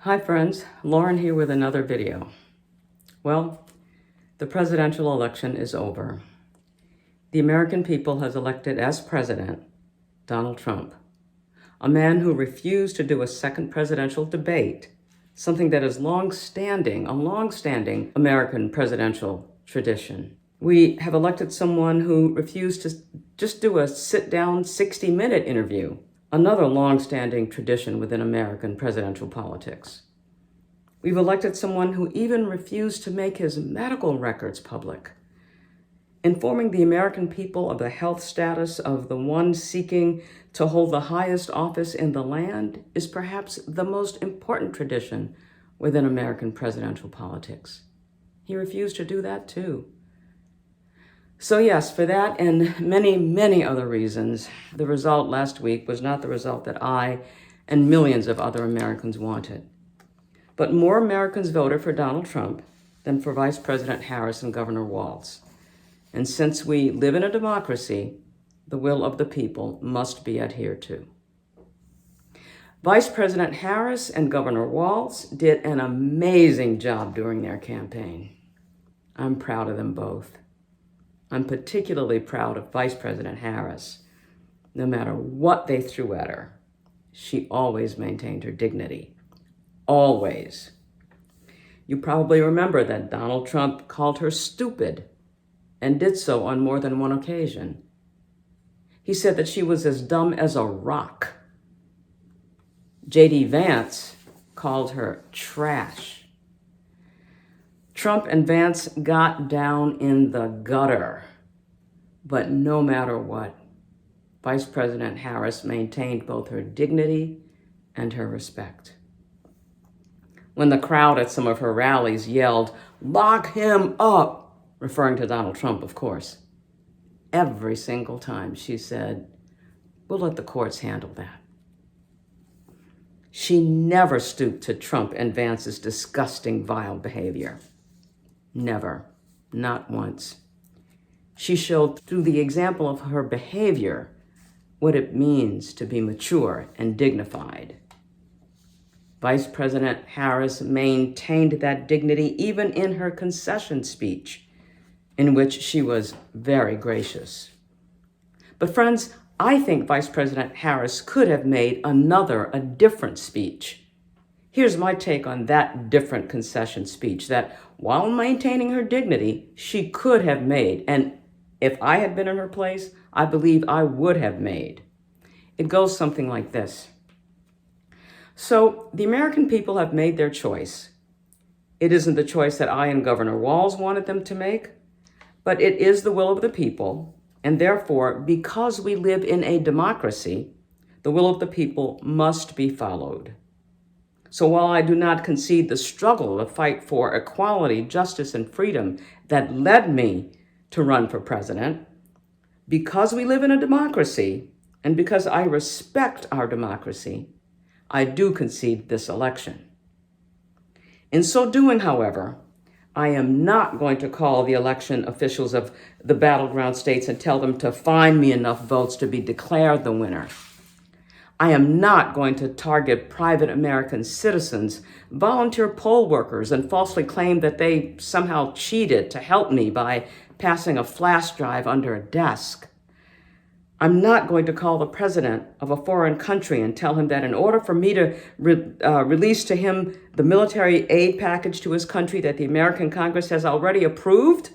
Hi friends, Lauren here with another video. Well, the presidential election is over. The American people has elected as president Donald Trump, a man who refused to do a second presidential debate, something that is a long-standing American presidential tradition. We have elected someone who refused to just do a sit-down 60-minute interview, another long-standing tradition within American presidential politics. We've elected someone who even refused to make his medical records public. Informing the American people of the health status of the one seeking to hold the highest office in the land is perhaps the most important tradition within American presidential politics. He refused to do that too. So yes, for that and many, many other reasons, the result last week was not the result that I and millions of other Americans wanted. But more Americans voted for Donald Trump than for Vice President Harris and Governor Walz. And since we live in a democracy, the will of the people must be adhered to. Vice President Harris and Governor Walz did an amazing job during their campaign. I'm proud of them both. I'm particularly proud of Vice President Harris. No matter what they threw at her, she always maintained her dignity. Always. You probably remember that Donald Trump called her stupid and did so on more than one occasion. He said that she was as dumb as a rock. J.D. Vance called her trash. Trump and Vance got down in the gutter. But no matter what, Vice President Harris maintained both her dignity and her respect. When the crowd at some of her rallies yelled, "Lock him up," referring to Donald Trump, of course, every single time she said, "We'll let the courts handle that." She never stooped to Trump and Vance's disgusting, vile behavior. Never. Not once. She showed through the example of her behavior what it means to be mature and dignified. Vice President Harris maintained that dignity even in her concession speech, in which she was very gracious. But friends, I think Vice President Harris could have made a different speech. Here's my take on that different concession speech that, while maintaining her dignity, she could have made, and if I had been in her place, I believe I would have made. It goes something like this. So, the American people have made their choice. It isn't the choice that I and Governor Walz wanted them to make, but it is the will of the people, and therefore, because we live in a democracy, the will of the people must be followed. So while I do not concede the struggle, the fight for equality, justice, and freedom that led me to run for president, because we live in a democracy, and because I respect our democracy, I do concede this election. In so doing, however, I am not going to call the election officials of the battleground states and tell them to find me enough votes to be declared the winner. I am not going to target private American citizens, volunteer poll workers, and falsely claim that they somehow cheated to help me by passing a flash drive under a desk. I'm not going to call the president of a foreign country and tell him that in order for me to release to him the military aid package to his country that the American Congress has already approved,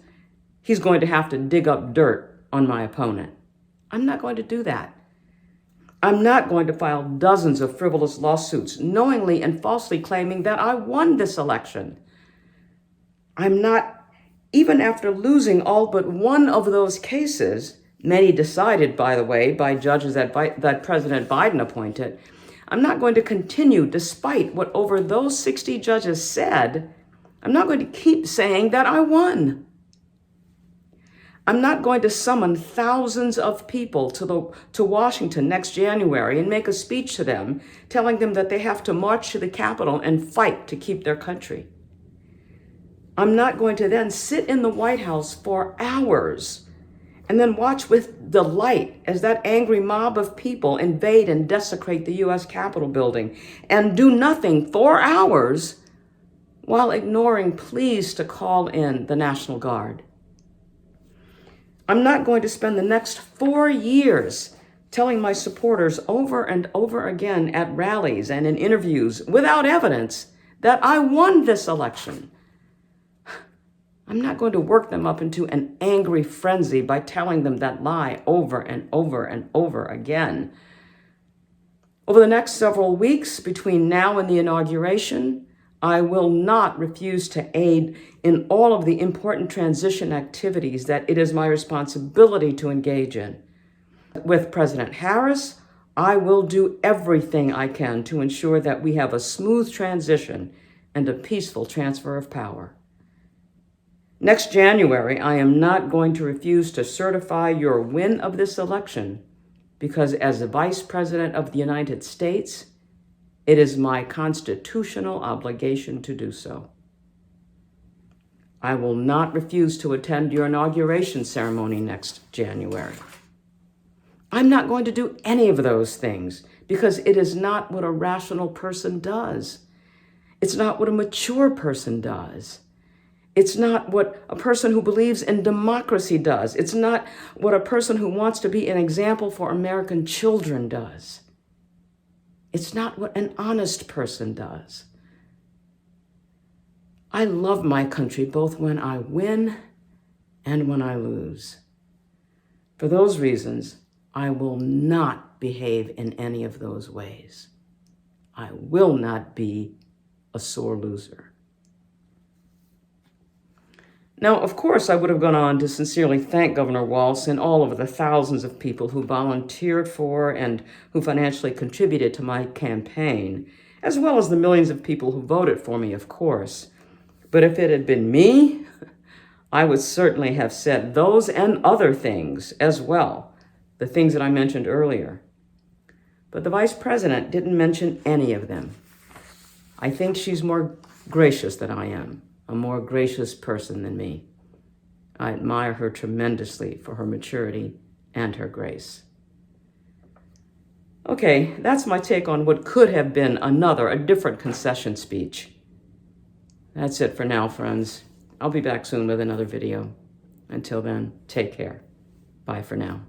he's going to have to dig up dirt on my opponent. I'm not going to do that. I'm not going to file dozens of frivolous lawsuits, knowingly and falsely claiming that I won this election. I'm not, even after losing all but one of those cases, many decided, by the way, by judges that President Biden appointed, I'm not going to continue, despite what over those 60 judges said, I'm not going to keep saying that I won. I'm not going to summon thousands of people to Washington next January and make a speech to them, telling them that they have to march to the Capitol and fight to keep their country. I'm not going to then sit in the White House for hours and then watch with delight as that angry mob of people invade and desecrate the U.S. Capitol building and do nothing for hours while ignoring pleas to call in the National Guard. I'm not going to spend the next 4 years telling my supporters over and over again at rallies and in interviews without evidence that I won this election. I'm not going to work them up into an angry frenzy by telling them that lie over and over and over again. Over the next several weeks between now and the inauguration, I will not refuse to aid in all of the important transition activities that it is my responsibility to engage in. With President Harris, I will do everything I can to ensure that we have a smooth transition and a peaceful transfer of power. Next January, I am not going to refuse to certify your win of this election because as the Vice President of the United States, it is my constitutional obligation to do so. I will not refuse to attend your inauguration ceremony next January. I'm not going to do any of those things because it is not what a rational person does. It's not what a mature person does. It's not what a person who believes in democracy does. It's not what a person who wants to be an example for American children does. It's not what an honest person does. I love my country both when I win and when I lose. For those reasons, I will not behave in any of those ways. I will not be a sore loser. Now, of course, I would have gone on to sincerely thank Governor Walz and all of the thousands of people who volunteered for and who financially contributed to my campaign, as well as the millions of people who voted for me, of course. But if it had been me, I would certainly have said those and other things as well, the things that I mentioned earlier. But the Vice President didn't mention any of them. I think she's more gracious than I am. A more gracious person than me. I admire her tremendously for her maturity and her grace. Okay, that's my take on what could have been a different concession speech. That's it for now, friends. I'll be back soon with another video. Until then, take care. Bye for now.